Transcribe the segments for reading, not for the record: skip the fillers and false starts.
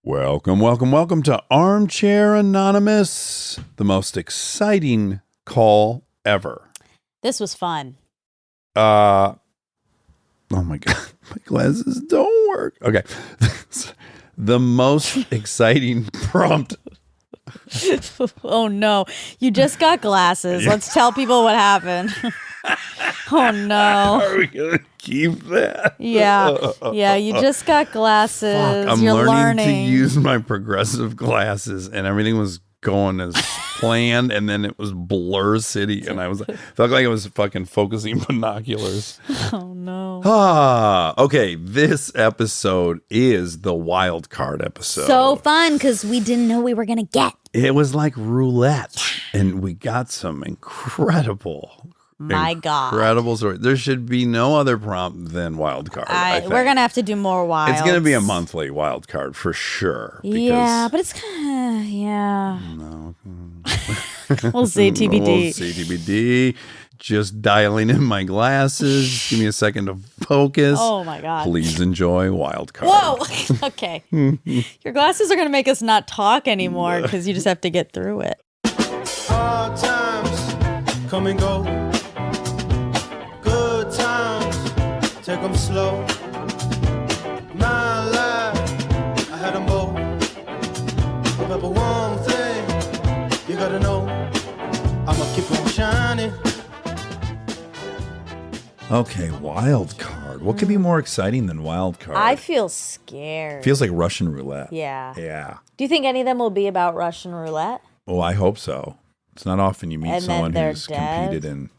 Welcome to Armchair Anonymous, the most exciting call ever. This was fun. Oh my God, my glasses don't work. Okay. The most exciting prompt. Oh no, you just got glasses. Yeah. Let's tell people what happened. Oh no. Are we going to keep that? Yeah, you just got glasses. Fuck, I'm You're learning to use my progressive glasses, and everything was going as planned, and then it was Blur City, and felt like I was fucking focusing binoculars. Oh no. Okay, this episode is the wild card episode. So fun because we didn't know we were gonna get. It was like roulette, and we got some incredible story. There should be no other prompt than wild card. I think. We're gonna have to do more wild. It's gonna be a monthly wild card for sure. Yeah, but it's kind of No. We'll see. TBD. Just dialing in my glasses. Give me a second to focus. Oh my God. Please enjoy wild card. Whoa. Okay. Your glasses are gonna make us not talk anymore because you just have to get through it. Hard times come and go. Good times, take them slow. My life, I had them both. Remember one thing, you gotta know, I'ma keep on shining. Okay, wild card. What could be more exciting than wild card? I feel scared. Feels like Russian roulette. Yeah. Do you think any of them will be about Russian roulette? Oh, I hope so. It's not often you meet And someone then who's they're dead? competed in.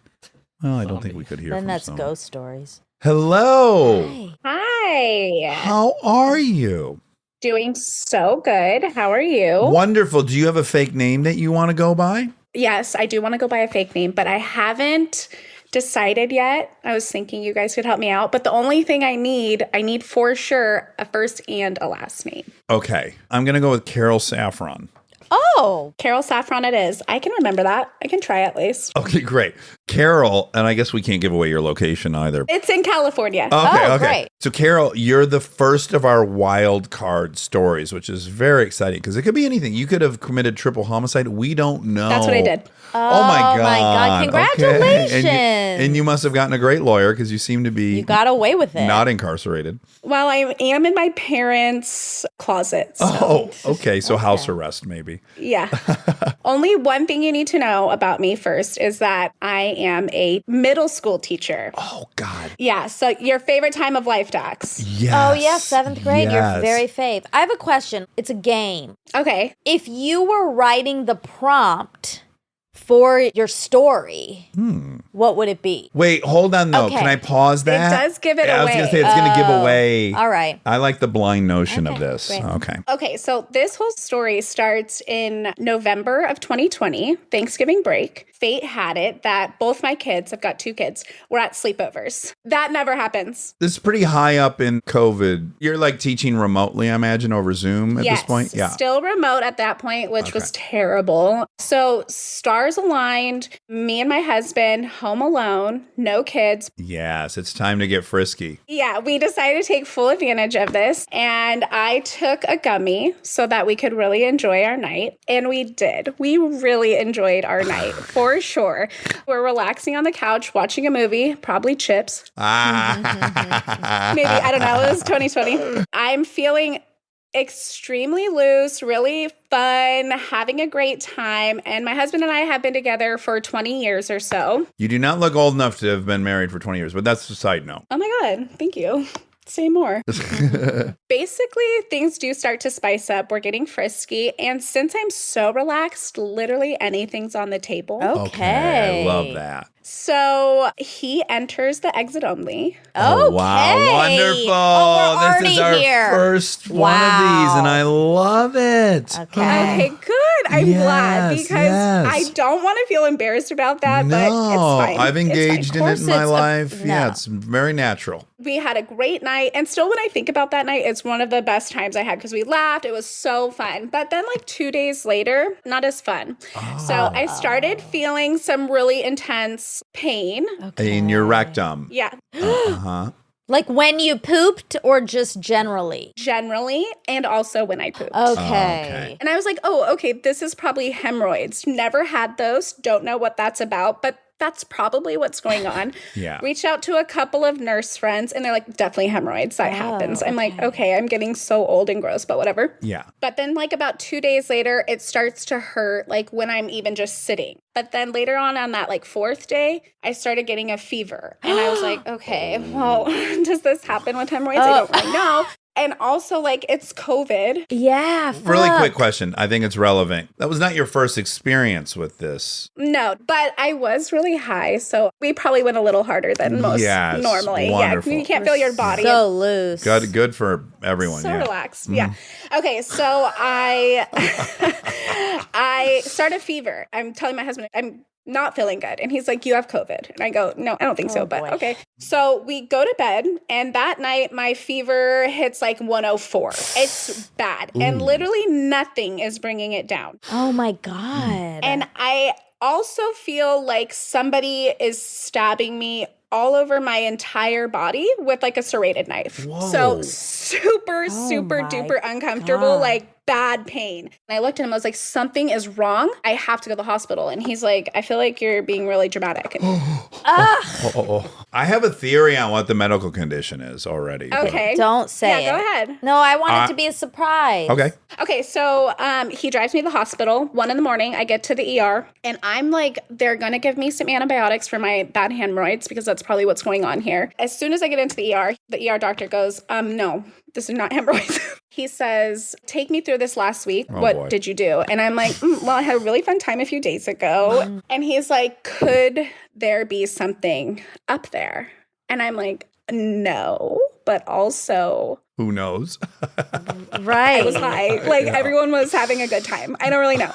Well, I don't think we could hear Then from that's someone. ghost stories. Hello. Hi. How are you? Doing so good. How are you? Wonderful. Do you have a fake name that you want to go by? Yes, I do want to go by a fake name, but I haven't decided yet. I was thinking you guys could help me out, but the only thing I need for sure a first and a last name. Okay. I'm going to go with Carol Saffron. Oh, Carol Saffron it is. I can remember that. I can try at least. Okay, great. Carol, and I guess we can't give away your location either. It's in California. Okay. Great. So, Carol, you're the first of our wild card stories, which is very exciting because it could be anything. You could have committed triple homicide. We don't know. That's what I did. Oh my God. Congratulations. Okay. And you must have gotten a great lawyer because you seem to be You got away with it. not incarcerated. Well, I am in my parents' closet. So. Oh, okay. So house arrest, maybe. Yeah. Only one thing you need to know about me first is that I am a middle school teacher. Oh, God. Yeah. So your favorite time of life, Dax. Yes. Oh, yeah, 7th grade. Yes. You're very fave. I have a question. It's a game. Okay. If you were writing the prompt for your story, what would it be? Wait, hold on, though. Okay. Can I pause that? It does give it I was away. going to say it's going to give away. All right. I like the blind notion of this. great. Okay. Okay, so this whole story starts in November of 2020, Thanksgiving break. Fate had it that both my kids, I've got 2 kids, were at sleepovers. That never happens. This is pretty high up in COVID. You're like teaching remotely, I imagine, over Zoom at this point? Yeah. Still remote at that point, which was terrible. So stars aligned, me and my husband, home alone, no kids. Yes, it's time to get frisky. Yeah, we decided to take full advantage of this, and I took a gummy so that we could really enjoy our night, and we did. We really enjoyed our night, for sure. We're relaxing on the couch, watching a movie, probably Chips. Maybe, I don't know, it was 2020. I'm feeling extremely loose, really fun, having a great time. And my husband and I have been together for 20 years or so. You do not look old enough to have been married for 20 years, but that's a side note. Oh my God, thank you. Say more. Basically, things do start to spice up. We're getting frisky. And since I'm so relaxed, literally anything's on the table. Okay. I love that. So he enters the exit only. Oh, wow. Wonderful. Oh, we're this already is our here. first one of these, and I love it. Okay, good. I'm glad because yes. I don't want to feel embarrassed about that, but it's fine. I've engaged in it in my it's life. no. Yeah, it's very natural. We had a great night. And still, when I think about that night, it's one of the best times I had because we laughed. It was so fun. But then, like 2 days later, not as fun. So I started feeling some really intense pain. In your rectum. Yeah. Uh-huh. Like when you pooped or just generally? Generally, and also when I pooped. Okay. And I was like, oh, okay, this is probably hemorrhoids. Never had those. Don't know what that's about, but that's probably what's going on. Yeah. Reached out to a couple of nurse friends, and they're like, definitely hemorrhoids. That happens. I'm like, okay, I'm getting so old and gross, but whatever. Yeah. But then like about 2 days later, it starts to hurt like when I'm even just sitting. But then later on that like 4th day, I started getting a fever. And I was like, okay, well, does this happen with hemorrhoids? I don't really know. And also, like, it's COVID. Yeah. Really fuck. quick question. I think it's relevant. That was not your first experience with this. No, but I was really high. So we probably went a little harder than most Yes, normally. wonderful. Yeah, you can't feel your body. So loose. Good for everyone. So yeah. relaxed. Yeah. Okay, so I I start a fever. I'm telling my husband I'm not feeling good. And he's like, you have COVID. And I go, no, I don't think so, but boy. okay. So we go to bed, and that night my fever hits like 104. It's bad. And literally nothing is bringing it down. Oh my God. And I also feel like somebody is stabbing me all over my entire body with like a serrated knife. Whoa. So super my duper uncomfortable, God. like bad pain. And I looked at him, I was like, something is wrong. I have to go to the hospital. And he's like, I feel like you're being really dramatic. And, I have a theory on what the medical condition is already. but- okay. Don't say Yeah, it. go ahead. No, I want it to be a surprise. Okay. Okay, so he drives me to the hospital. 1 a.m. I get to the ER, and I'm like, they're gonna give me some antibiotics for my bad hemorrhoids because that's probably what's going on here. As soon as I get into the ER doctor goes, no, this is not hemorrhoids. He says, take me through this last week. What boy. did you do? And I'm like, well, I had a really fun time a few days ago. And he's like, could there be something up there? And I'm like, no, but also Who knows? Right. I was high. Like everyone was having a good time. I don't really know.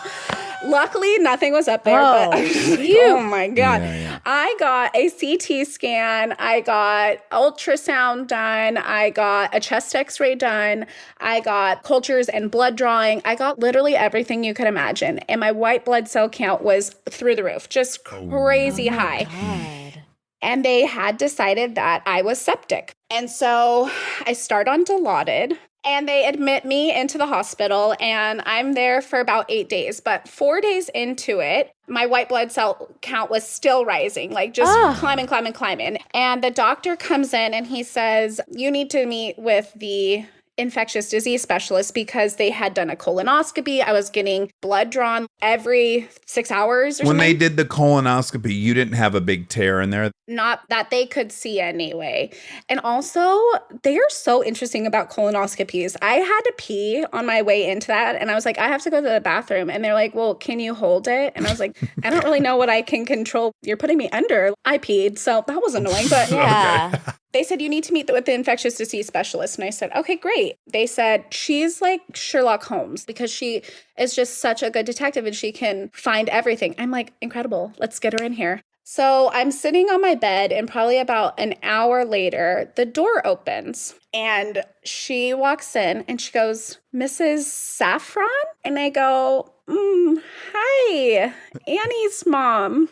Luckily, nothing was up there, but I was like, oh my God. Yeah. I got a CT scan. I got ultrasound done. I got a chest x-ray done. I got cultures and blood drawing. I got literally everything you could imagine. And my white blood cell count was through the roof, just crazy high. God. And they had decided that I was septic. And so I start on Dilaudid, and they admit me into the hospital, and I'm there for about 8 days. But 4 days into it, my white blood cell count was still rising, like just climbing. And the doctor comes in and he says, you need to meet with the infectious disease specialist because they had done a colonoscopy. I was getting blood drawn every 6 hours or When something. they did the colonoscopy, you didn't have a big tear in there. Not that they could see anyway. And also, they are so interesting about colonoscopies. I had to pee on my way into that, and I was like, I have to go to the bathroom. And they're like, well, can you hold it? And I was like, I don't really know what I can control. You're putting me under. I peed, so that was annoying. But Yeah. they said, you need to meet with the infectious disease specialist. And I said, okay, great. They said, she's like Sherlock Holmes because she is just such a good detective and she can find everything. I'm like, incredible. Let's get her in here. So I'm sitting on my bed, and probably about an hour later, the door opens and she walks in and she goes, Mrs. Saffron? And I go, hi, Annie's mom.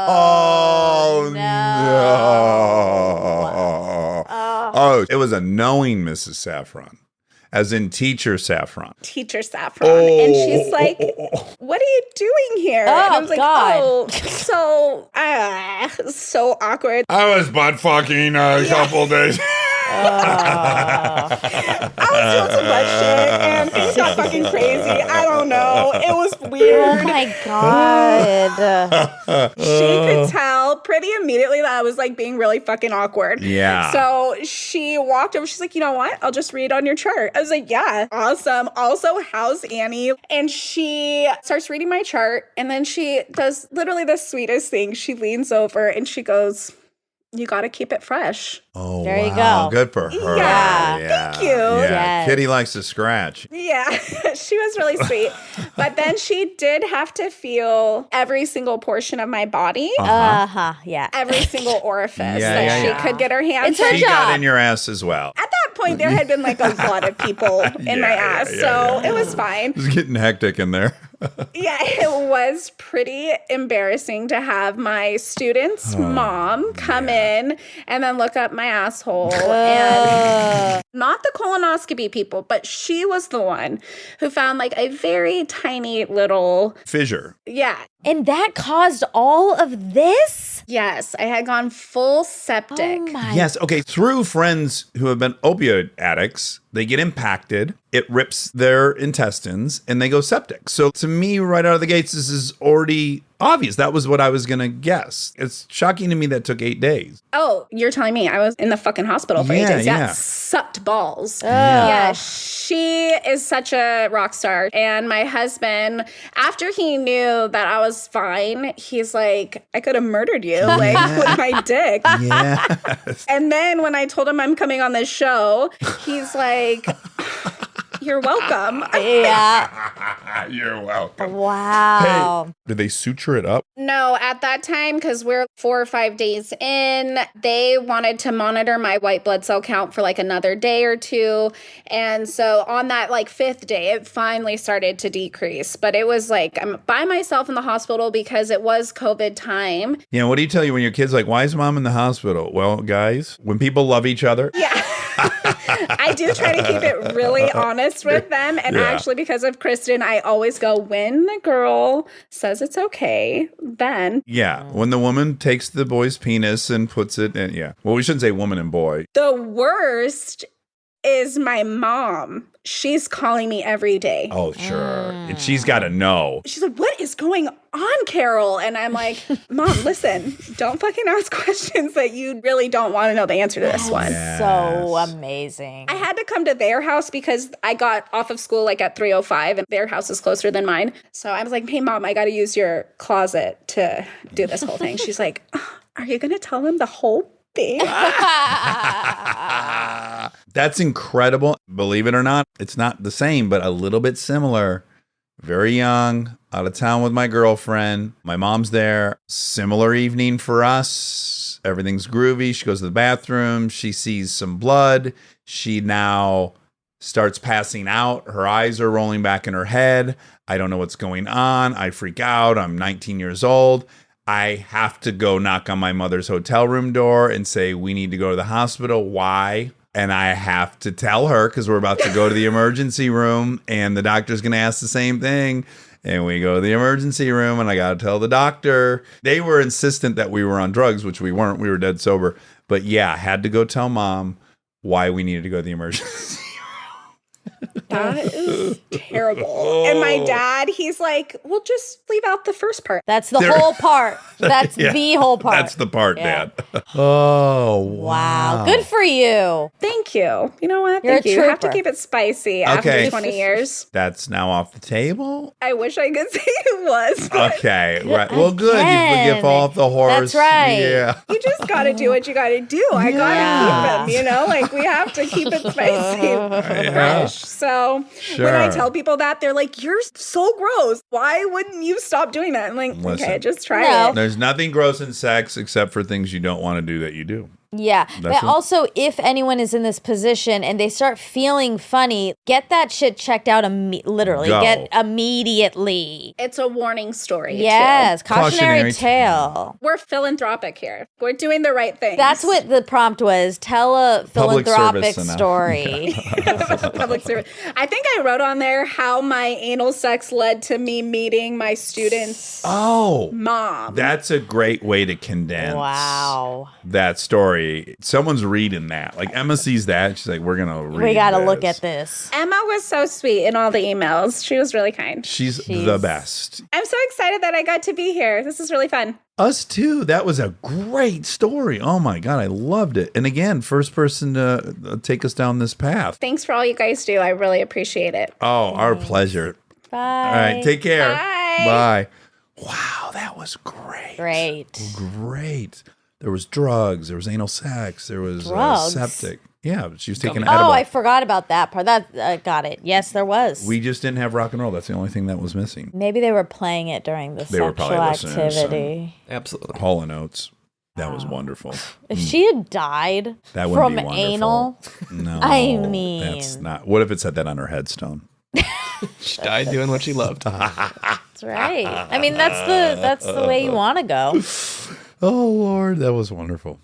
Oh, no. Oh, it was a knowing Mrs. Saffron, as in teacher Saffron. Teacher Saffron. And she's like, what are you doing here? And I was like, God. so awkward. I was butt fucking a couple days. I was doing some butt shit and things got fucking crazy. I don't know. It was weird. Oh my God. She could tell pretty immediately that I was like being really fucking awkward. Yeah. So she walked over. She's like, you know what? I'll just read on your chart. I was like, yeah, awesome. Also, how's Annie? And she starts reading my chart. And then she does literally the sweetest thing. She leans over and she goes, you got to keep it fresh. Oh, There you wow. go. Good for her. Yeah. Thank you. Yeah. Yes. Kitty likes to scratch. Yeah, she was really sweet. But then she did have to feel every single portion of my body, Yeah. every single orifice Yeah, that yeah, she yeah. could get her hands It's her on. She got job. in your ass as well. At that point, there had been like a lot of people in my ass, so it was fine. It was getting hectic in there. Yeah, it was pretty embarrassing to have my student's mom come in and then look up my asshole. And not the colonoscopy people, but she was the one who found like a very tiny little fissure. Yeah. And that caused all of this? Yes, I had gone full septic. Oh my. Yes. Okay. Through friends who have been opioid addicts, they get impacted. It rips their intestines and they go septic. So to me, right out of the gates, this is already obvious. That was what I was going to guess. It's shocking to me that took 8 days. Oh, you're telling me I was in the fucking hospital for 8 days. Yeah. Sucked balls. Yeah. She is such a rock star. And my husband, after he knew that I was fine, he's like, I could have murdered you like with my dick. Yes. And then when I told him I'm coming on this show, he's like, you're welcome. Yeah. You're welcome. Wow. Hey, did they suture it up? No, at that time, because we're 4 or 5 days in, they wanted to monitor my white blood cell count for like another day or two. And so on that like 5th day, it finally started to decrease. But it was like I'm by myself in the hospital because it was COVID time. Yeah. What do you tell you when your kid's like, why is mom in the hospital? Well, guys, when people love each other. Yeah. I do try to keep it really honest with them. And actually, because of Kristen, I always go, when the girl says it's okay, then. Yeah. When the woman takes the boy's penis and puts it in. Yeah. Well, we shouldn't say woman and boy. The worst is my mom. She's calling me every day. Oh, sure. And she's got to know. She's like, what is going on, Carol? And I'm like, Mom, listen, don't fucking ask questions that you really don't want to know the answer to this one. So amazing. I had to come to their house because I got off of school like at 3:05 and their house is closer than mine. So I was like, hey, Mom, I got to use your closet to do this whole thing. She's like, are you going to tell him the whole thing? That's incredible. Believe it or not, it's not the same, but a little bit similar. Very young, out of town with my girlfriend. My mom's there. Similar evening for us. Everything's groovy. She goes to the bathroom. She sees some blood. She now starts passing out. Her eyes are rolling back in her head. I don't know what's going on. I freak out. I'm 19 years old. I have to go knock on my mother's hotel room door and say, we need to go to the hospital. Why? And I have to tell her because we're about to go to the emergency room and the doctor's going to ask the same thing. And we go to the emergency room and I got to tell the doctor. They were insistent that we were on drugs, which we weren't. We were dead sober. But yeah, had to go tell Mom why we needed to go to the emergency. That is terrible. And my dad, he's like, well, just leave out the first part. That's the whole part. That's the whole part. That's the part, Yeah. Dad. Oh, wow. Wow. Good for you. Thank you. You know what? You're Thank a you. You have to trooper. keep it spicy after 20 years. That's now off the table? I wish I could say it was. But Okay. Right. Well, good. You Again. forget fall off the horse. That's right. Yeah. you just got to do what you got to do. I got to keep them, you know? Like, we have to keep it spicy and fresh. So when I tell people that, they're like, you're so gross. Why wouldn't you stop doing that? I'm like, Listen. okay, just try No. it. There's nothing gross in sex except for things you don't want to do that you do. Yeah. But it. also, if anyone is in this position and they start feeling funny, get that shit checked out literally. Go. Get immediately. It's a warning story. Yes. Too. Cautionary tale. We're philanthropic here. We're doing the right thing. That's what the prompt was. Tell a Public philanthropic service story. public service. I think I wrote on there how my anal sex led to me meeting my student's Oh, mom. that's a great way to condense Wow. that story. Someone's reading that. Like Emma sees that. She's like, we're going to read We got to this. look at this. Emma was so sweet in all the emails. She was really kind. She's the best. I'm so excited that I got to be here. This is really fun. Us too. That was a great story. Oh my God. I loved it. And again, first person to take us down this path. Thanks for all you guys do. I really appreciate it. Oh, our pleasure. Bye. All right. Take care. Bye. Bye. Wow. That was great. Great. Great. There was drugs. There was anal sex. There was Drugs? septic. Yeah. She was taking an edible. Oh, I forgot about that part. That got it. Yes, there was. We just didn't have rock and roll. That's the only thing that was missing. Maybe they were playing it during the They were sexual probably listening to some- activity. Absolutely. Hall and Oates. That was wonderful. If she had died That wouldn't from be wonderful. anal, No. I mean- That's not. What if it said that on her headstone? She died doing what she loved. That's right. I mean, that's the way you want to go. Oh, Lord, that was wonderful.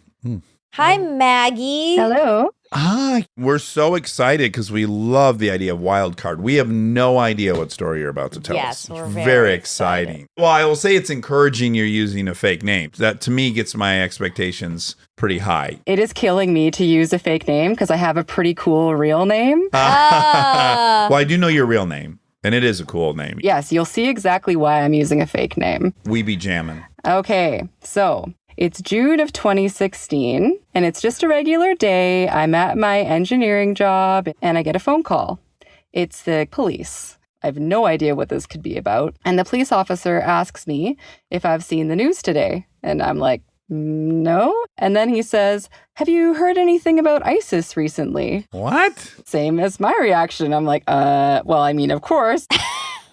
Hi, Maggie. Hello. Hi. We're so excited because we love the idea of wild card. We have no idea what story you're about to tell Yes, us. we're It's very exciting. Well, I will say it's encouraging you're using a fake name. That, to me, gets my expectations pretty high. It is killing me to use a fake name because I have a pretty cool real name. Ah. Well, I do know your real name, and it is a cool name. Yes, you'll see exactly why I'm using a fake name. We be jammin'. Okay, so it's June of 2016, and it's just a regular day. I'm at my engineering job, and I get a phone call. It's the police. I have no idea what this could be about. And the police officer asks me if I've seen the news today. And I'm like, no. And then he says, have you heard anything about ISIS recently? What? Same as my reaction. I'm like, well, I mean, of course.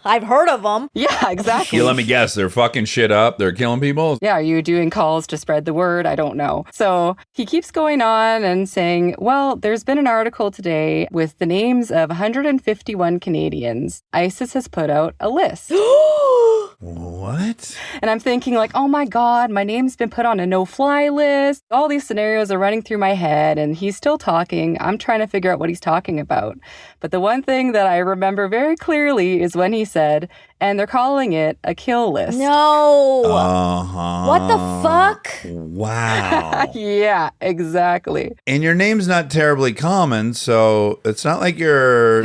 I've heard of them. Yeah, exactly. You let me guess. They're fucking shit up. They're killing people. Yeah, are you doing calls to spread the word? I don't know. So he keeps going on and saying, well, there's been an article today with the names of 151 Canadians. ISIS has put out a list. What? And I'm thinking like, oh my God, my name's been put on a no-fly list. All these scenarios are running through my head and he's still talking. I'm trying to figure out what he's talking about. But the one thing that I remember very clearly is when he said, and they're calling it a kill list. No. Uh-huh. What the fuck? Wow. Yeah, exactly. And your name's not terribly common, so it's not like you're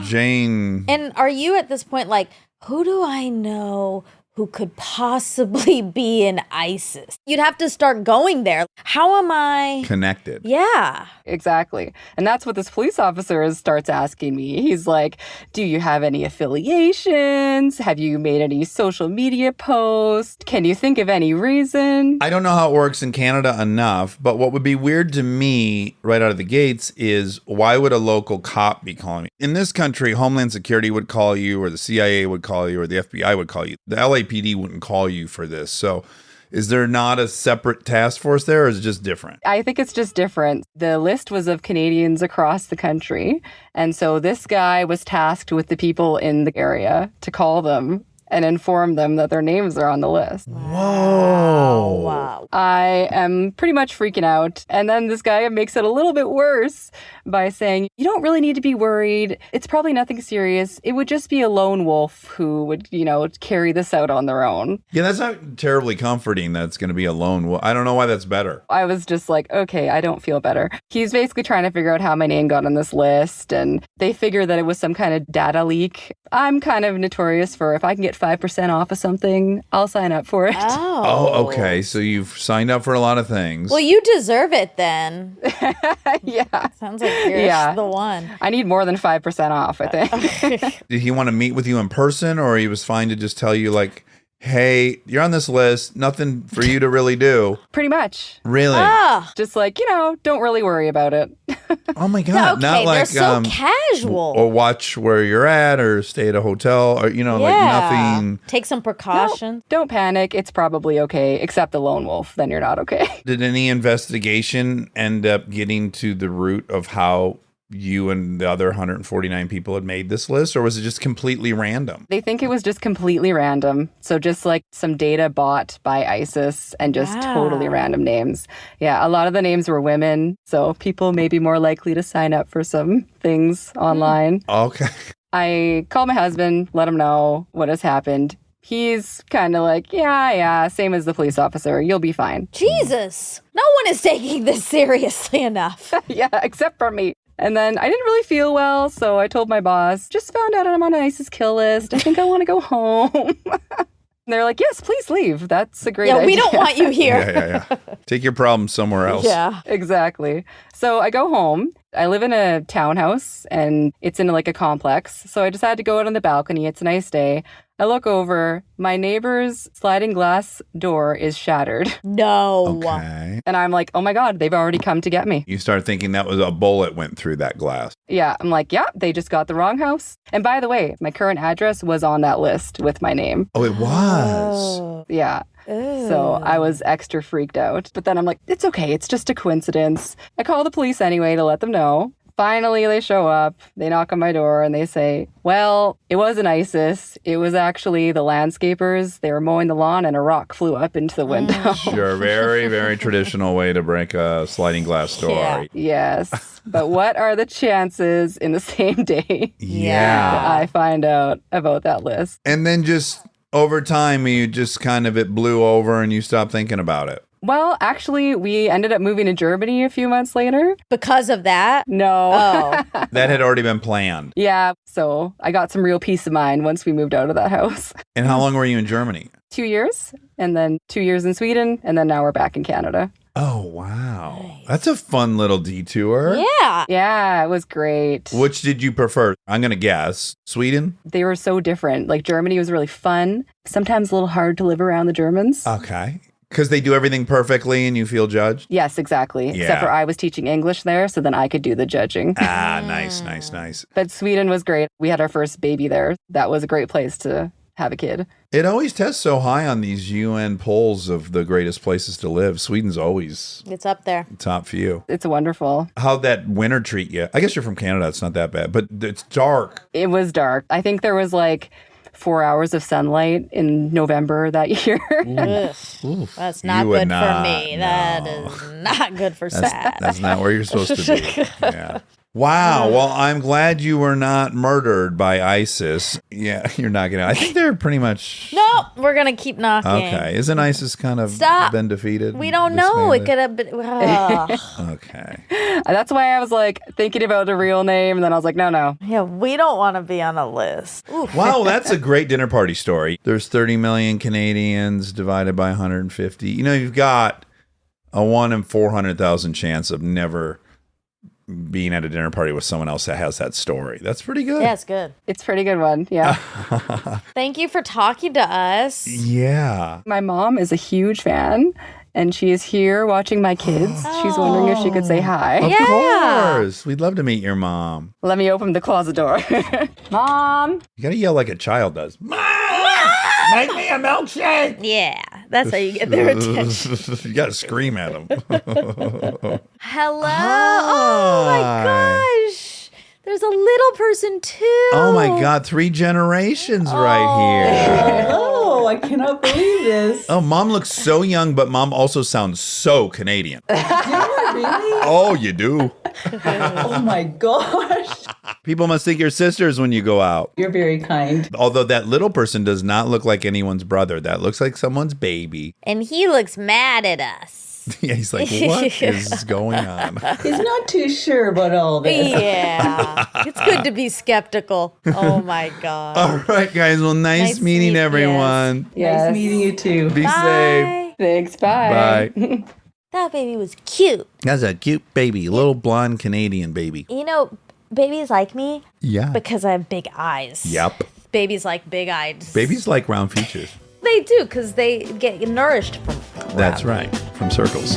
Jane. And are you at this point like, who do I know who could possibly be in ISIS? You'd have to start going there. How am I Connected. Yeah. Exactly. And that's what this police officer starts asking me. He's like, do you have any affiliations? Have you made any social media posts? Can you think of any reason? I don't know how it works in Canada enough, but what would be weird to me right out of the gates is why would a local cop be calling me? In this country, Homeland Security would call you, or the CIA would call you, or the FBI would call you. The LAPD wouldn't call you for this. So is there not a separate task force there, or is it just different? I think it's just different. The list was of Canadians across the country. And so this guy was tasked with the people in the area to call them and inform them that their names are on the list. Whoa. Wow. I am pretty much freaking out. And then this guy makes it a little bit worse by saying, you don't really need to be worried. It's probably nothing serious. It would just be a lone wolf who would, carry this out on their own. Yeah, that's not terribly comforting that it's going to be a lone wolf. I don't know why that's better. I was just like, okay, I don't feel better. He's basically trying to figure out how my name got on this list. And they figure that it was some kind of data leak. I'm kind of notorious for if I can get 5% off of something, I'll sign up for it. Oh, okay. So you've signed up for a lot of things. Well, you deserve it then. Yeah. Sounds like you're the one. I need more than 5% off, I think. Did he want to meet with you in person, or he was fine to just tell you like, hey, you're on this list, nothing for you to really do? Pretty much. Really? Just like, don't really worry about it. Oh my God. Okay, Not like they're so casual. or watch where you're at, or stay at a hotel, or like nothing. Take some precautions. Don't panic. It's probably okay, except the lone wolf. Then you're not okay. Did any investigation end up getting to the root of how you and the other 149 people had made this list, or was it just completely random? They think it was just completely random. So just like some data bought by ISIS and just totally random names. Yeah, a lot of the names were women. So people may be more likely to sign up for some things online. Okay. I called my husband, let him know what has happened. He's kind of like, yeah, same as the police officer. You'll be fine. Jesus. No one is taking this seriously enough. Yeah, except for me. And then I didn't really feel well, so I told my boss, just found out I'm on an ISIS kill list. I think I want to go home. And they're like, yes, please leave. That's a great idea. Yeah, we don't want you here. Yeah. Take your problems somewhere else. Yeah. Exactly. So I go home. I live in a townhouse, and it's in like a complex. So I decided to go out on the balcony. It's a nice day. I look over. My neighbor's sliding glass door is shattered. No. Okay. And I'm like, oh my God, they've already come to get me. You start thinking that was a bullet went through that glass. Yeah, I'm like, yeah, they just got the wrong house. And by the way, my current address was on that list with my name. Oh, it was. Yeah. So I was extra freaked out. But then I'm like, it's okay. It's just a coincidence. I call the police anyway to let them know. finally they show up. They knock on my door and they say, well, it wasn't ISIS. It was actually the landscapers. They were mowing the lawn and a rock flew up into the window. Sure, very, very traditional way to break a sliding glass door. Yeah. Yes. But what are the chances in the same day Yeah. I find out about that list? And then just over time, you just kind of, it blew over and you stopped thinking about it. Well, actually, we ended up moving to Germany a few months later. Because of that? No. Oh. That had already been planned. Yeah. So I got some real peace of mind once we moved out of that house. And how long were you in Germany? 2 years, and then 2 years in Sweden, and then now we're back in Canada. Oh, wow. That's a fun little detour. Yeah. Yeah, it was great. Which did you prefer? I'm going to guess. Sweden? They were so different. Like Germany was really fun, sometimes a little hard to live around the Germans. Okay. Because they do everything perfectly and you feel judged? Yes, exactly. Yeah. Except for I was teaching English there, so then I could do the judging. Ah, nice, nice, nice. But Sweden was great. We had our first baby there. That was a great place to have a kid. It always tests so high on these UN polls of the greatest places to live. Sweden's always It's up there. top few. It's wonderful. How'd that winter treat you? I guess you're from Canada. It's not that bad, but it's dark. It was dark. I think there was like 4 hours of sunlight in November that year. Ugh. That's not You would good not, for me. That is not good for Sad. That's not where you're supposed to be. Yeah. Wow. Well, I'm glad you were not murdered by ISIS. Yeah, you're not going to. I think they're pretty much. No, we're going to keep knocking. Okay. Isn't ISIS kind of Stop. been defeated? We don't know. It Disbanded? could have been. Okay. That's why I was like thinking about a real name, and then I was like, no. Yeah, we don't want to be on a list. Oof. Wow, that's a great dinner party story. There's 30 million Canadians divided by 150. You know, you've got a 1 in 400,000 chance of never being at a dinner party with someone else that has that story. That's pretty good. Yeah, it's good. It's a pretty good one. Yeah. Thank you for talking to us. Yeah. My mom is a huge fan, and she is here watching my kids. She's wondering if she could say hi. Of Yeah. course. We'd love to meet your mom. Let me open the closet door. Mom! You got to yell like a child does. Mom! Make me a milkshake! Yeah, that's how you get their attention. You got to scream at them. Hello. Oh my gosh. There's a little person too. Oh my God, 3 generations right here. Oh, I cannot believe this. Oh, mom looks so young, but mom also sounds so Canadian. Do I really? Oh, you do. Oh my gosh. People must think you're sisters when you go out. You're very kind. Although that little person does not look like anyone's brother. That looks like someone's baby. And he looks mad at us. Yeah, he's like, what is going on? He's not too sure about all this. Yeah. It's good to be skeptical. Oh my God. All right, guys. Well, nice Nice meeting meet- everyone. Nice meeting you too. Be safe. Bye. Thanks. Bye. Bye. That baby was cute. That's a cute baby, little blonde Canadian baby. You know, babies like me Yeah. because I have big eyes. Yep. Babies like big eyes. Babies like round features. They do because they get nourished from. That's right. From circles.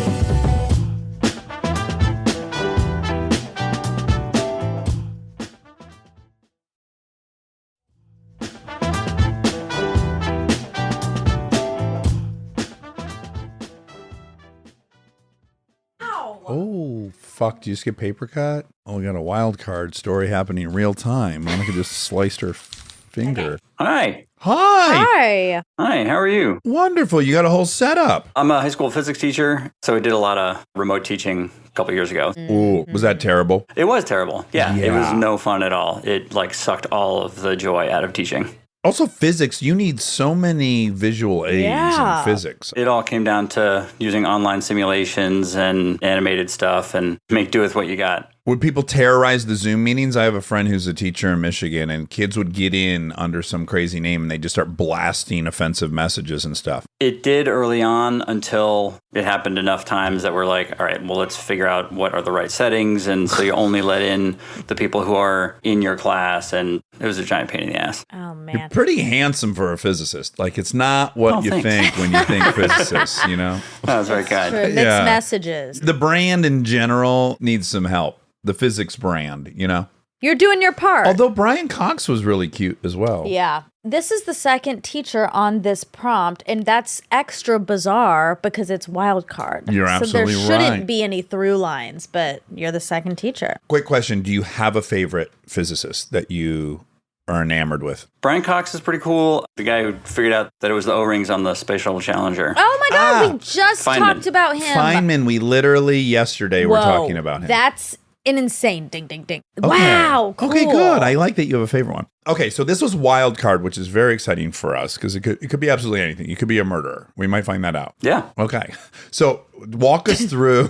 Oh, fuck. Did you just get paper cut? Oh, we got a wild card story happening in real time. Monica just sliced her finger. Hi. Hi. Hi. How are you? Wonderful. You got a whole setup. I'm a high school physics teacher, so I did a lot of remote teaching a couple years ago. Ooh, was that terrible? It was terrible. Yeah, it was Yeah. no fun at all. It like sucked all of the joy out of teaching. Also, physics, you need so many visual aids Yeah. in physics. It all came down to using online simulations and animated stuff and make do with what you got. Would people terrorize the Zoom meetings? I have a friend who's a teacher in Michigan, and kids would get in under some crazy name and they just start blasting offensive messages and stuff. It did early on until it happened enough times that we're like, all right, well, let's figure out what are the right settings. And so you only let in the people who are in your class. And it was a giant pain in the ass. Oh You're man. pretty handsome for a physicist. Like, it's not what Oh, you thanks. think when you think physicists, you know? That was very kind. Mixed Yeah. messages. The brand in general needs some help. The physics brand, you know? You're doing your part. Although Brian Cox was really cute as well. Yeah. This is the second teacher on this prompt, and that's extra bizarre because it's wild card. You're absolutely So there shouldn't right. be any through lines, but you're the second teacher. Quick question. Do you have a favorite physicist that you are enamored with? Brian Cox is pretty cool. The guy who figured out that it was the O-rings on the Space Shuttle Challenger. Oh my God, we just Feynman. talked about him. Feynman, we literally yesterday were Whoa, talking about him. That's an insane ding, ding, ding. Okay. Wow, cool. Okay, good. I like that you have a favorite one. Okay, so this was wild card, which is very exciting for us because it could be absolutely anything. You could be a murderer. We might find that out. Yeah. Okay. So walk us through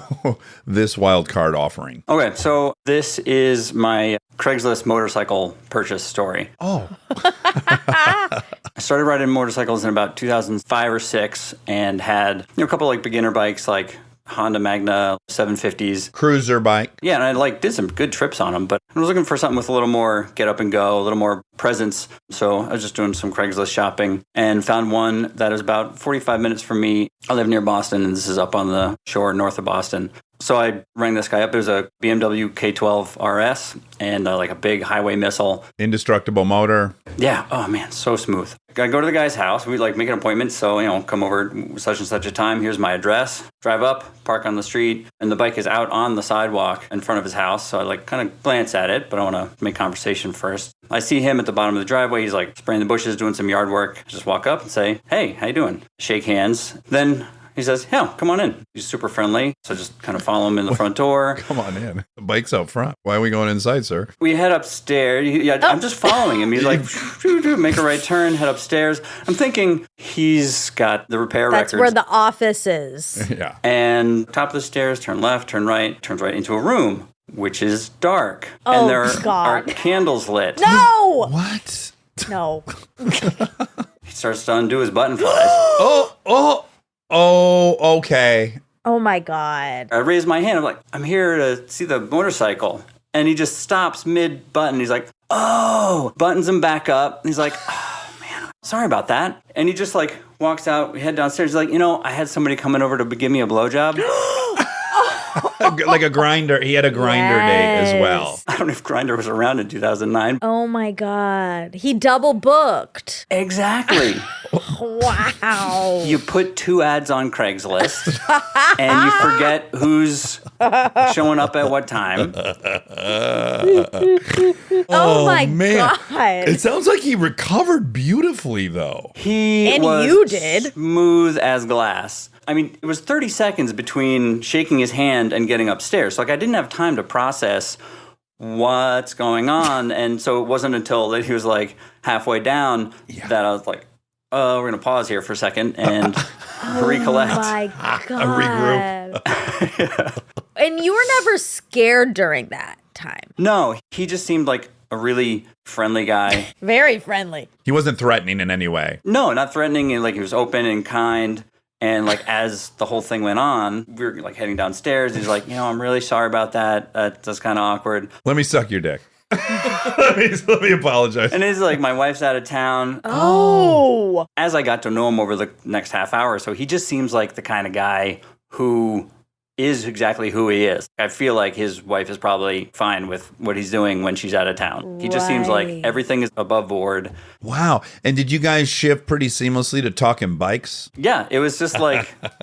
this wild card offering. Okay, so this is my Craigslist motorcycle purchase story. Oh. I started riding motorcycles in about 2005 or 6 and had a couple like beginner bikes like Honda Magna 750s. Cruiser bike. Yeah, and I did some good trips on them, but I was looking for something with a little more get up and go, a little more presence. So I was just doing some Craigslist shopping and found one that is about 45 minutes from me. I live near Boston, and this is up on the shore north of Boston. So I rang this guy up. There's a BMW K12 RS and like a big highway missile. Indestructible motor. Yeah. Oh, man. So smooth. I go to the guy's house. We make an appointment. So, come over such and such a time. Here's my address. Drive up, park on the street. And the bike is out on the sidewalk in front of his house. So I kind of glance at it, but I want to make conversation first. I see him at the bottom of the driveway. He's spraying the bushes, doing some yard work. I just walk up and say, hey, how you doing? Shake hands. Then he says, yeah, come on in. He's super friendly. So just kind of follow him in the front door. Come on in. The bike's out front. Why are we going inside, sir? We head upstairs. I'm just following him. He's make a right turn, head upstairs. I'm thinking he's got the repair That's records. where the office is. Yeah. And top of the stairs, turn left, turn right, turns right into a room, which is dark. Oh, and there are God. candles lit. No! What? No. He starts to undo his button flies. Oh, okay. Oh my God. I raise my hand. I'm like, I'm here to see the motorcycle. And he just stops mid-button. He's like, oh, buttons him back up. And he's like, oh, man, sorry about that. And he just walks out. We head downstairs. He's like, I had somebody coming over to give me a blowjob. Like a grinder. He had a grinder day as well. I don't know if Grindr was around in 2009. Oh my God. He double booked. Exactly. Wow. You put 2 ads on Craigslist and you forget who's showing up at what time. Oh my man. God. It sounds like he recovered beautifully, though. And was you did. smooth as glass. I mean, it was 30 seconds between shaking his hand and getting upstairs. So I didn't have time to process what's going on. And so it wasn't until that he was halfway down that I was like, we're going to pause here for a second and recollect. Oh my God. Regroup. And you were never scared during that time. No, he just seemed like a really friendly guy. Very friendly. He wasn't threatening in any way. No, not threatening. And he was open and kind. And as the whole thing went on, we were heading downstairs. He's like, I'm really sorry about that. That's kind of awkward. Let me suck your dick. let me apologize. And it's my wife's out of town. Oh. As I got to know him over the next half hour, so he just seems like the kind of guy who is exactly who he is. I feel like his wife is probably fine with what he's doing when she's out of town. He just seems like everything is above board. Wow. And did you guys shift pretty seamlessly to talking bikes? Yeah, it was just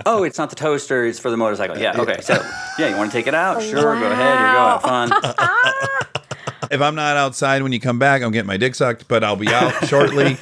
oh, it's not the toaster, it's for the motorcycle. Yeah, okay. So, you want to take it out? Sure, go ahead. Here you go, have fun. If I'm not outside when you come back, I'm getting my dick sucked, but I'll be out shortly.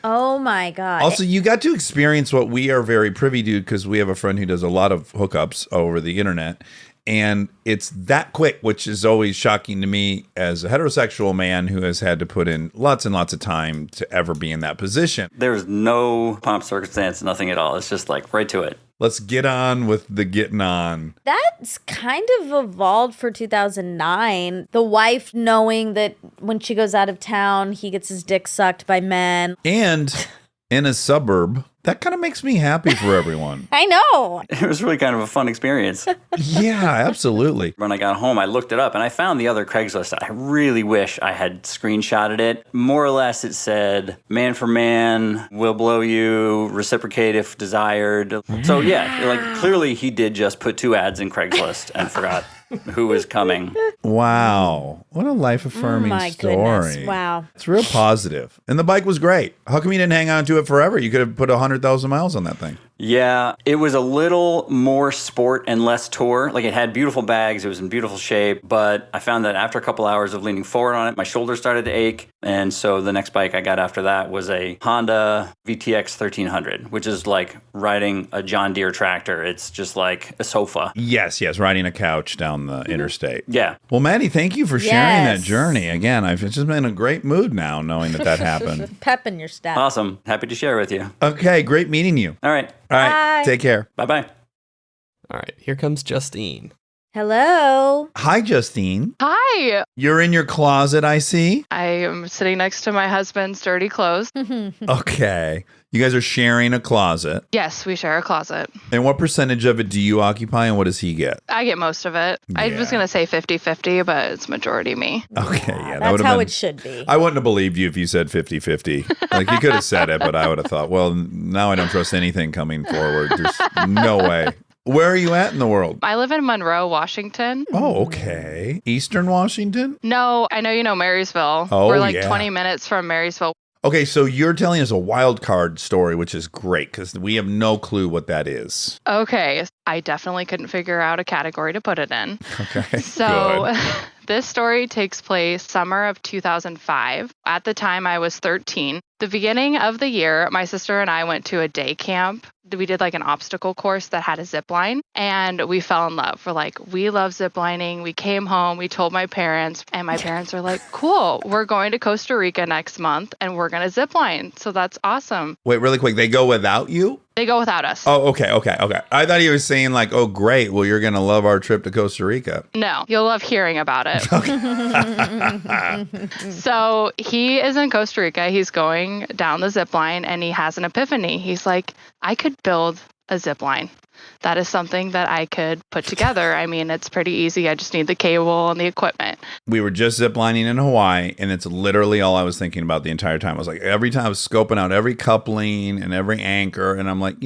Oh my God. Also, you got to experience what we are very privy to because we have a friend who does a lot of hookups over the internet. And it's that quick, which is always shocking to me as a heterosexual man who has had to put in lots and lots of time to ever be in that position. There's no pomp circumstance, nothing at all. It's just right to it. Let's get on with the getting on. That's kind of evolved for 2009. The wife knowing that when she goes out of town, he gets his dick sucked by men. And in a suburb, that kind of makes me happy for everyone. I know. It was really kind of a fun experience. Yeah, absolutely. When I got home, I looked it up and I found the other Craigslist. I really wish I had screenshotted it. More or less, it said, man for man, will blow you, reciprocate if desired. So yeah, clearly he did just put 2 ads in Craigslist and forgot who is coming. Wow. What a life-affirming My story. goodness. Wow. It's real positive. And the bike was great. How come you didn't hang on to it forever? You could have put 100,000 miles on that thing. Yeah, it was a little more sport and less tour. Like, it had beautiful bags, it was in beautiful shape, but I found that after a couple hours of leaning forward on it, my shoulders started to ache. And so the next bike I got after that was a Honda VTX 1300, which is like riding a John Deere tractor. It's just like a sofa. Yes, riding a couch down the interstate. Yeah. Well, Maddie, thank you for sharing that Yes. journey. Again, I've just been in a great mood now knowing that happened. Pep in your step. Awesome. Happy to share with you. Okay, great meeting you. All right. All right, Bye. take care. Bye-bye. All right, here comes Justine. Hello. Hi, Justine. Hi. You're in your closet, I see. I am sitting next to my husband's dirty clothes. Okay. You guys are sharing a closet. Yes, we share a closet. And what percentage of it do you occupy and what does he get? I get most of it. I was Yeah. going to say 50-50, but it's majority me. Okay, yeah. That That's would have how been, it should be. I wouldn't have believed you if you said 50-50. Like, you could have said it, but I would have thought, well, now I don't trust anything coming forward. There's no way. Where are you at in the world? I live in Monroe, Washington. Oh, okay. Eastern Washington? No, I know you know Marysville. Oh, We're like yeah. 20 minutes from Marysville. Okay, so you're telling us a wild card story, which is great because we have no clue what that is. Okay, I definitely couldn't figure out a category to put it in. Okay. So this story takes place summer of 2005. At the time, I was 13. The beginning of the year, my sister and I went to a day camp. We did like an obstacle course that had a zip line, and we fell in love. We're like, we love zip lining. We came home, we told my parents, and my parents are like, cool, we're going to Costa Rica next month, and we're going to zip line. So that's awesome. Wait, really quick. They go without you? They go without us. Oh, okay. I thought he was saying like, oh, great. Well, you're going to love our trip to Costa Rica. No, you'll love hearing about it. So he is in Costa Rica. He's going down the zip line and he has an epiphany. He's like, I could build a zip line. That is something that I could put together. I mean, it's pretty easy. I just need the cable and the equipment. We were just ziplining in Hawaii, and it's literally all I was thinking about the entire time. I was like, every time I was scoping out every coupling and every anchor, and I'm like,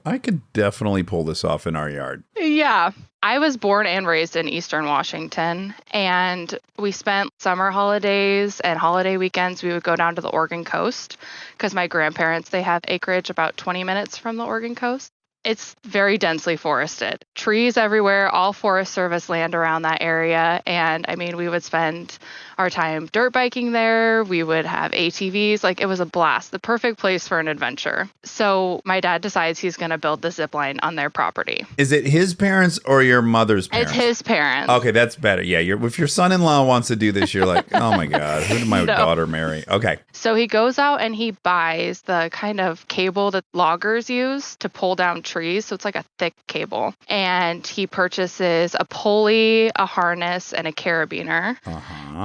I could definitely pull this off in our yard. Yeah. I was born and raised in Eastern Washington, and we spent summer holidays and holiday weekends. We would go down to the Oregon coast because my grandparents, they have acreage about 20 minutes from the Oregon coast. It's very densely forested. Trees everywhere, all Forest Service land around that area. And I mean, we would spend our time dirt biking there. We would have ATVs. Like, it was a blast, the perfect place for an adventure. So my dad decides he's going to build the zip line on their property. Is it his parents or your mother's parents? It's his parents. Okay, that's better. Yeah, if your son-in-law wants to do this, you're like, oh my God, who did my daughter marry? Okay. So he goes out and he buys the kind of cable that loggers use to pull down trees. So it's like a thick cable. And he purchases a pulley, a harness, and a carabiner.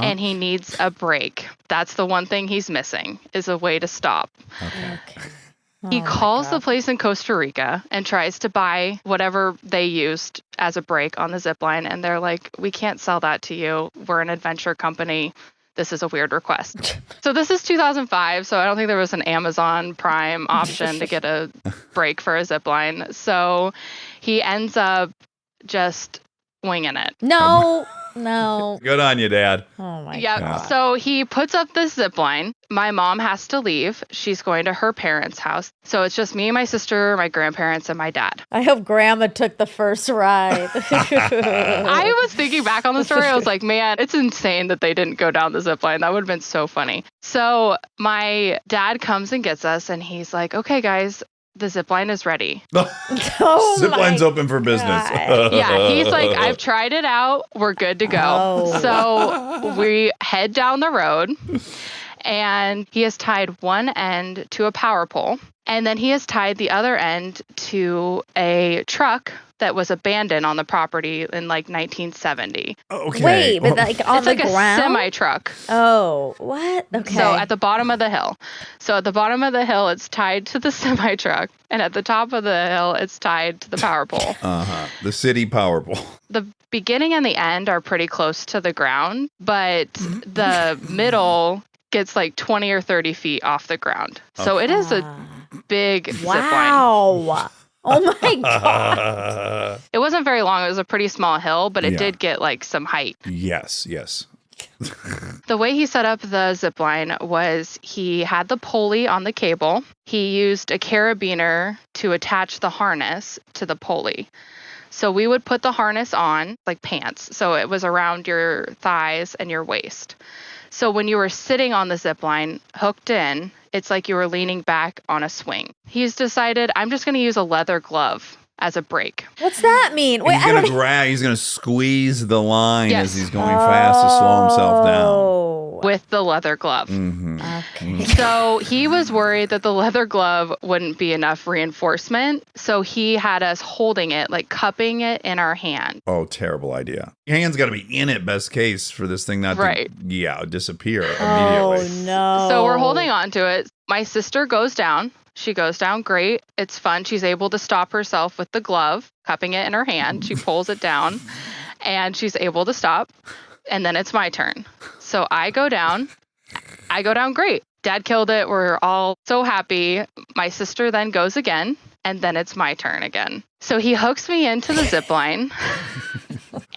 And he needs a brake. That's the one thing he's missing, is a way to stop. Okay. He calls the place in Costa Rica and tries to buy whatever they used as a brake on the zip line. And they're like, we can't sell that to you. We're an adventure company. This is a weird request. So this is 2005, so I don't think there was an Amazon Prime option to get a brake for a zip line. So he ends up just winging it. No. Good on you, Dad. Oh my Yep. God. So he puts up this zip line. My mom has to leave. She's going to her parents' house. So it's just me, my sister, my grandparents, and my dad. I hope Grandma took the first ride. I was thinking back on the story. I was like, man, it's insane that they didn't go down the zip line. That would have been so funny. So my dad comes and gets us and he's like, okay, guys, the zip line is ready. Oh Zip my line's open for business. God. Yeah, he's like, I've tried it out. We're good to go. Oh. So we head down the road and he has tied one end to a power pole. And then he has tied the other end to a truck that was abandoned on the property in like 1970. Okay. Wait, but like on It's the like ground? a semi truck. Oh, what? Okay. So at the bottom of the hill. So at the bottom of the hill, it's tied to the semi truck. And at the top of the hill, it's tied to the power pole. The city power pole. The beginning and the end are pretty close to the ground, but the middle gets like 20 or 30 feet off the ground. So it is a big zip line. Wow. Oh my God. It wasn't very long. It was a pretty small hill, but it did get like some height. Yes. The way he set up the zip line was he had the pulley on the cable. He used a carabiner to attach the harness to the pulley. So we would put the harness on like pants. So it was around your thighs and your waist. So when you were sitting on the zip line hooked in, it's like you were leaning back on a swing. He's decided, I'm just going to use a leather glove as a brake. What's that mean? Wait, He's gonna grab. He's gonna squeeze the line as he's going fast to slow himself down with the leather glove. Okay. So he was worried that the leather glove wouldn't be enough reinforcement. So he had us holding it, like cupping it in our hand. Oh, terrible idea. Your hand's got to be in it, best case, for this thing not to disappear immediately. Oh, no. So we're holding on to it. My sister goes down. She goes down great. It's fun. She's able to stop herself with the glove, cupping it in her hand. She pulls it down and she's able to stop. And then it's my turn. So I go down. I go down great. Dad killed it. We're all so happy. My sister then goes again. And then it's my turn again. So he hooks me into the zip line.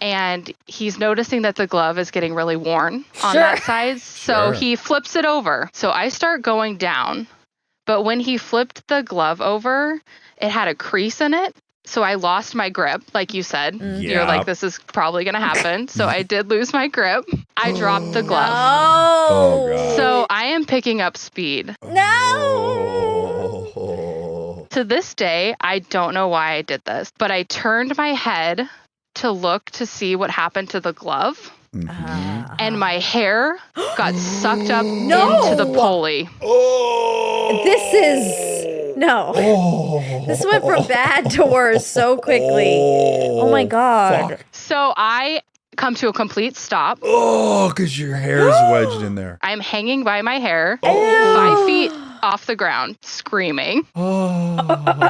And he's noticing that the glove is getting really worn on that side. So he flips it over. So I start going down. But when he flipped the glove over, it had a crease in it. So I lost my grip, like you said. You're like, this is probably going to happen. So I did lose my grip. I dropped the glove. Oh, God. So I am picking up speed. No. To this day, I don't know why I did this, but I turned my head to look to see what happened to the glove. And my hair got sucked up into the pulley. This is this went from bad to worse so quickly. Oh my God. Fuck. So I come to a complete stop. Oh, because your hair is wedged in there. I'm hanging by my hair 5 feet off the ground, screaming.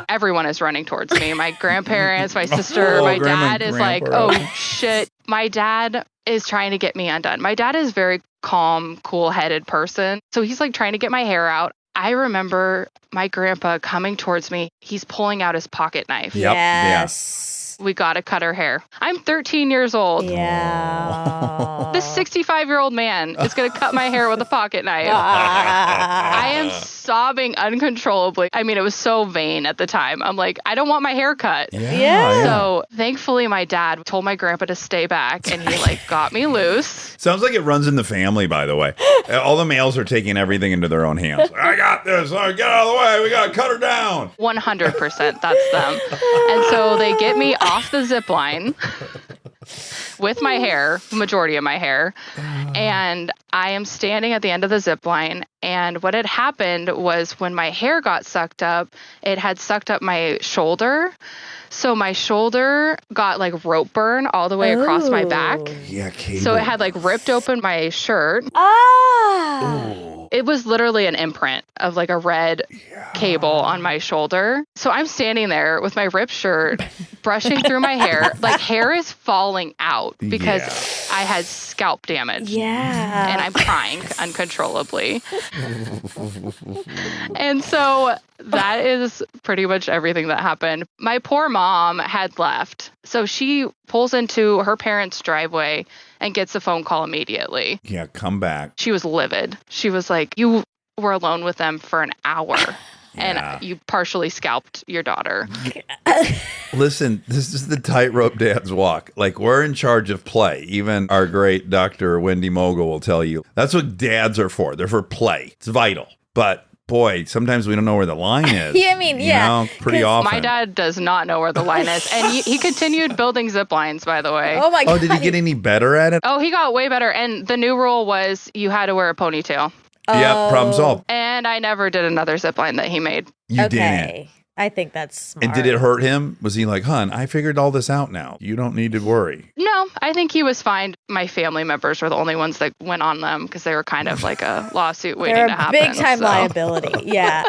Everyone is running towards me. My grandparents, my sister, my dad is like, oh shit. My dad is trying to get me undone. My dad is very calm, cool-headed person. So he's like trying to get my hair out. I remember my grandpa coming towards me. He's pulling out his pocket knife. Yes. We got to cut her hair. I'm 13 years old. Yeah. This 65-year-old man is going to cut my hair with a pocket knife. I am sobbing uncontrollably. I mean, it was so vain at the time. I'm like, I don't want my hair cut. Yeah. So thankfully, my dad told my grandpa to stay back and he like got me loose. Sounds like it runs in the family, by the way. All the males are taking everything into their own hands. I got this. All right, get out of the way. We got to cut her down. 100%. That's them. And so they get me off the zip line with my hair, the majority of my hair. And I am standing at the end of the zip line. And what had happened was when my hair got sucked up, it had sucked up my shoulder. So my shoulder got like rope burn all the way across my back. Yeah, cable. So it had like ripped open my shirt. It was literally an imprint of like a red cable on my shoulder. So I'm standing there with my ripped shirt, brushing through my hair. Like hair is falling out because I had scalp damage. Yeah. And I'm crying uncontrollably. And so that is pretty much everything that happened. My poor mom had left. So she pulls into her parents' driveway and gets a phone call immediately. Yeah, come back. She was livid. She was like, you were alone with them for an hour and you partially scalped your daughter. Listen, this is the tightrope dads walk. Like, we're in charge of play. Even our great Dr. Wendy Mogul will tell you that's what dads are for. They're for play. It's vital. But boy, sometimes we don't know where the line is. Yeah, I mean, you know, pretty often. My dad does not know where the line is. And he continued building zip lines, by the way. Oh my God. Oh, did he get any better at it? Oh, he got way better. And the new rule was you had to wear a ponytail. Yeah, problem solved. And I never did another zip line that he made. You didn't. I think that's smart. And did it hurt him? Was he like, hon, I figured all this out now. You don't need to worry. No, I think he was fine. My family members were the only ones that went on them because they were kind of like a lawsuit waiting They're to a happen. big time liability. Yeah.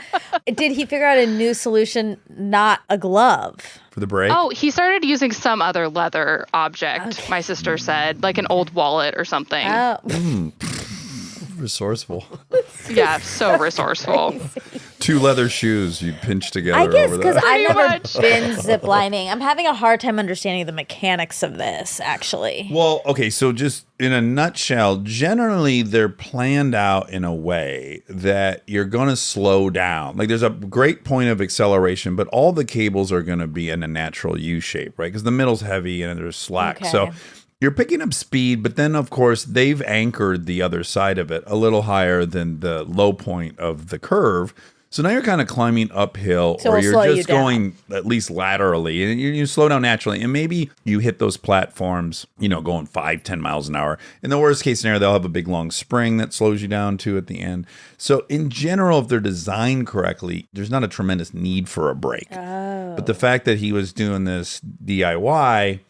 Did he figure out a new solution, not a glove? For the break? Oh, he started using some other leather object, my sister said, like an old wallet or something. Oh. resourceful. Yeah, so resourceful. 2 leather shoes you pinch together. I guess over because that. I've never much. been ziplining. I'm having a hard time understanding the mechanics of this, actually. Well, okay, so just in a nutshell, generally they're planned out in a way that you're going to slow down. Like there's a great point of acceleration, but all the cables are going to be in a natural U shape, right? Because the middle's heavy and there's slack. Okay. So you're picking up speed, but then of course they've anchored the other side of it a little higher than the low point of the curve. So now you're kind of climbing uphill, So or it'll you're slow you just down. going at least laterally, and you slow down naturally. And maybe you hit those platforms, going 5-10 miles an hour. In the worst case scenario, they'll have a big long spring that slows you down too at the end. So in general, if they're designed correctly, there's not a tremendous need for a brake. Oh. But the fact that he was doing this DIY.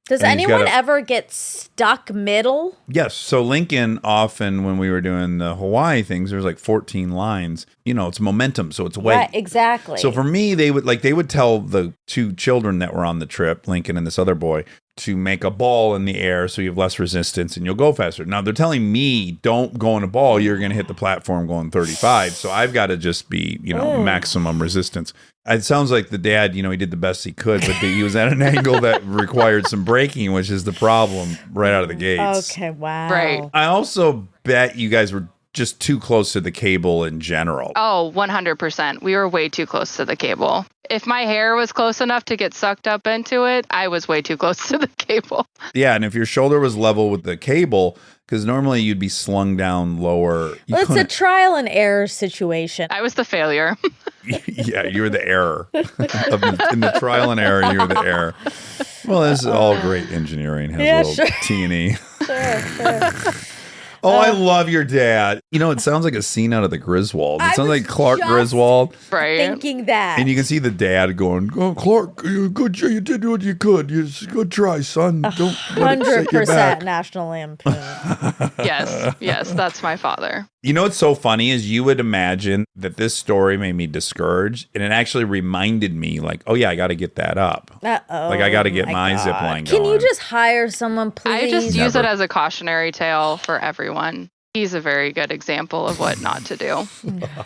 Does and he's anyone got a- ever get stuck middle? Yes. So Lincoln often, when we were doing the Hawaii things, there's like 14 lines. It's momentum, so it's weight. Right, exactly. So for me, they would tell the 2 children that were on the trip, Lincoln and this other boy, to make a ball in the air so you have less resistance and you'll go faster. Now they're telling me don't go in a ball, you're going to hit the platform going 35. So I've got to just be, maximum resistance. It sounds like the dad, he did the best he could, but he was at an angle that required some braking, which is the problem right out of the gates. Okay, wow. Right. I also bet you guys were just too close to the cable in general. Oh, 100%. We were way too close to the cable. If my hair was close enough to get sucked up into it, I was way too close to the cable. Yeah, and if your shoulder was level with the cable, because normally you'd be slung down lower. Well, it's a trial and error situation. I was the failure. Yeah, you were the error. In the trial and error, you were the error. Well, this is all great engineering. Has a little T&E. Sure. Oh, I love your dad. It sounds like a scene out of the Griswold. It I sounds was like Clark just Griswold. Right. Thinking that. And you can see the dad going, "Oh, Clark, good job. You did what you could. Good try, son. Don't let it set you back." 100% National Lampoon. Yes, that's my father. What's so funny is you would imagine that this story made me discouraged, and it actually reminded me, like, oh yeah, I got to get that up. Uh-oh. Like I got to get my zip line going. Can you just hire someone, please? I just use it as a cautionary tale for everyone. He's a very good example of what not to do.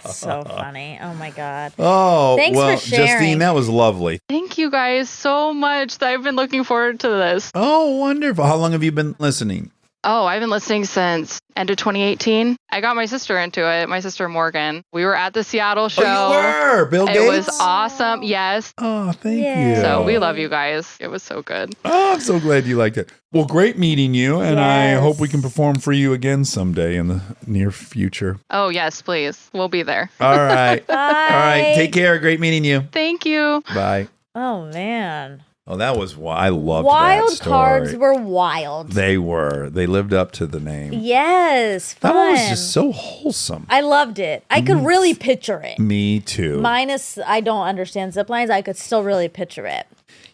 So funny. Oh my God. Oh, Thanks well, for sharing. Justine, that was lovely. Thank you guys so much. I've been looking forward to this. Oh, wonderful. How long have you been listening? Oh, I've been listening since end of 2018. I got my sister into it, my sister Morgan. We were at the Seattle show. Oh, you were? Bill Gates? It was awesome. Yes. Oh, thank Yay. you. So we love you guys. It was so good. Oh, I'm so glad you liked it. Well, great meeting you, and I Yes. hope we can perform for you again someday in the near future. Oh, yes, please. We'll be there. All right. Bye. All right. Take care. Great meeting you. Thank you. Bye. Oh man. Oh, that was I loved that Wild story. cards were wild. They were. They lived up to the name. Yes. Fun. That one was just so wholesome. I loved it. I could really picture it. Me too. Minus, I don't understand zip lines. I could still really picture it.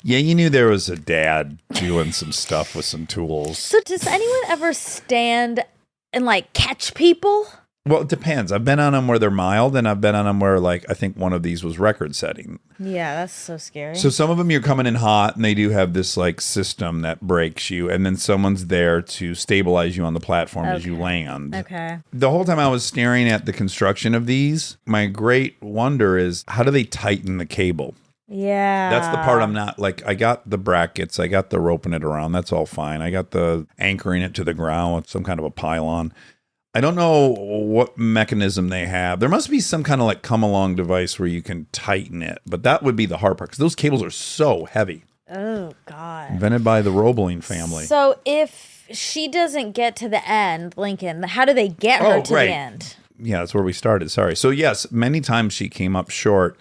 Yeah, you knew there was a dad doing some stuff with some tools. So, does anyone ever stand and like catch people? Well, it depends. I've been on them where they're mild, and I've been on them where, like, I think one of these was record setting. Yeah, that's so scary. So some of them you're coming in hot, and they do have this like system that breaks you, and then someone's there to stabilize you on the platform as you land. Okay. The whole time I was staring at the construction of these, my great wonder is how do they tighten the cable? Yeah. That's the part I'm not like. I got the brackets, I got the roping it around. That's all fine. I got the anchoring it to the ground with some kind of a pylon. I don't know what mechanism they have. There must be some kind of like come along device where you can tighten it, but that would be the hard part because those cables are so heavy. Oh, God. Invented by the Roebling family. So, if she doesn't get to the end, Lincoln, how do they get her to right. the end? Yeah, that's where we started. Sorry. So yes, many times she came up short,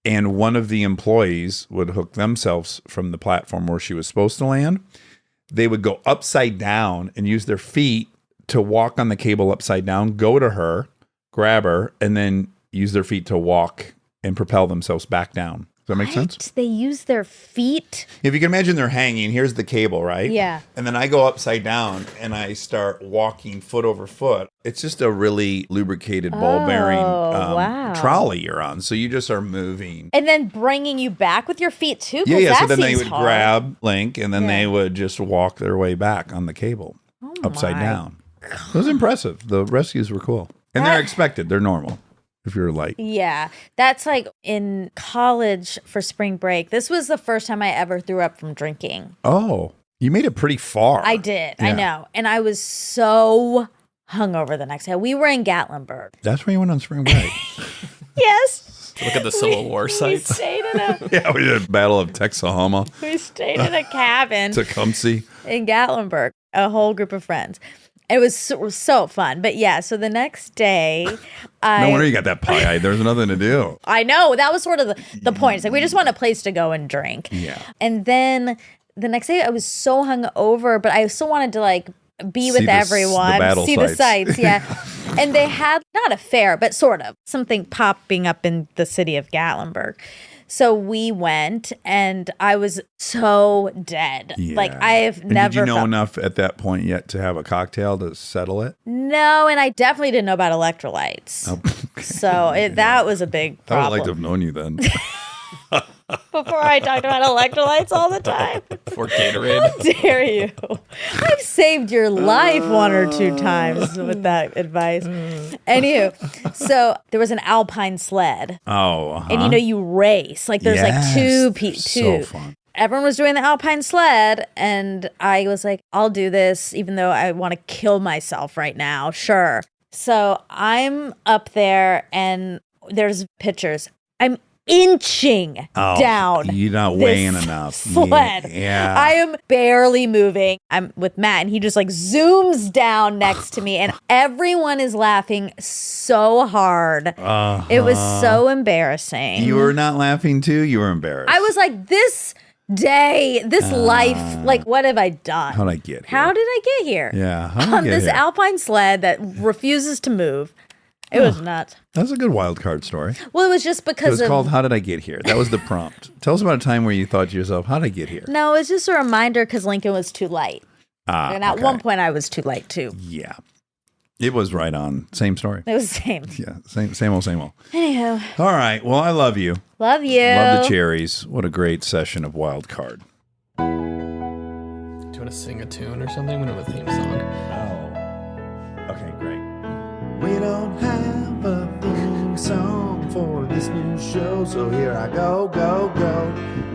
and one of the employees would hook themselves from the platform where she was supposed to land. They would go upside down and use their feet to walk on the cable upside down, go to her, grab her, and then use their feet to walk and propel themselves back down. Does that make sense? They use their feet? If you can imagine they're hanging, here's the cable, right? Yeah. And then I go upside down and I start walking foot over foot. It's just a really lubricated ball bearing wow. trolley you're on. So you just are moving. And then bringing you back with your feet, too? Yeah, yeah. That So then they seems would hard. grab Link and then Yeah. they would just walk their way back on the cable upside my. down. It was impressive. The rescues were cool. And they're expected. They're normal if you're light. Yeah. That's like in college for spring break. This was the first time I ever threw up from drinking. Oh, you made it pretty far. I did. I Yeah. know. And I was so hungover the next day. We were in Gatlinburg. That's where you went on spring break. Yes. Look at the Civil War We sites. stayed in a Yeah, we did Battle of Texahoma, we stayed in a cabin Tecumseh. in Gatlinburg, a whole group of friends. It was so fun. But yeah, so the next day, No wonder you got that pie eye. There's nothing to do. I know, that was sort of the point. It's like we just want a place to go and drink. Yeah. And then the next day I was so hungover, but I still wanted to like be See with the everyone, battle see sites. the sights, yeah. And they had not a fair, but sort of something popping up in the city of Gatlinburg. So we went, and I was so dead. Yeah. Like I have And never Did you know felt enough at that point yet to have a cocktail to settle it? No, and I definitely didn't know about electrolytes. Oh, okay. So that was a big I would problem. like to have known you then. Before I talked about electrolytes all the time. For Gatorade. How dare you? I've saved your life one or two times with that advice. Anywho, so there was an alpine sled. Oh, uh-huh. And you race. Like there's like two. So fun. Everyone was doing the alpine sled, and I was like, I'll do this even though I want to kill myself right now. Sure. So I'm up there, and there's pictures. I'm inching down. You're not this weighing enough. sled. Yeah. I am barely moving. I'm with Matt, and he just like zooms down next to me, and everyone is laughing so hard. It was so embarrassing. You were not laughing too? You were embarrassed. I was like, this day, this life, like, what have I done? How'd I get here? How did I get here? Yeah. How did I On get this here? alpine sled that refuses to move. It was nuts. That's a good wild card story. Well, it was just It because was of. called How Did I Get Here? That was the prompt. Tell us about a time where you thought to yourself, how did I get here? No, it was just a reminder because Lincoln was too light. And at okay. one point, I was too light too. Yeah. It was right on. Same story. It was the same. Yeah. Same old, same old. Anyhow, All right. Well, I love you. love you. Love the cherries. What a great session of wild card. Do you want to sing a tune or something? We don't have a theme song. Oh. Okay, great. We don't have a theme song for this new show, so here I go.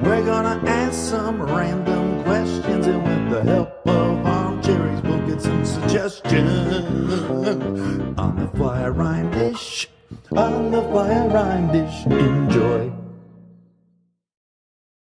We're gonna ask some random questions, and with the help of Armcherries, we'll get some suggestions. On the fly rhyme dish, enjoy.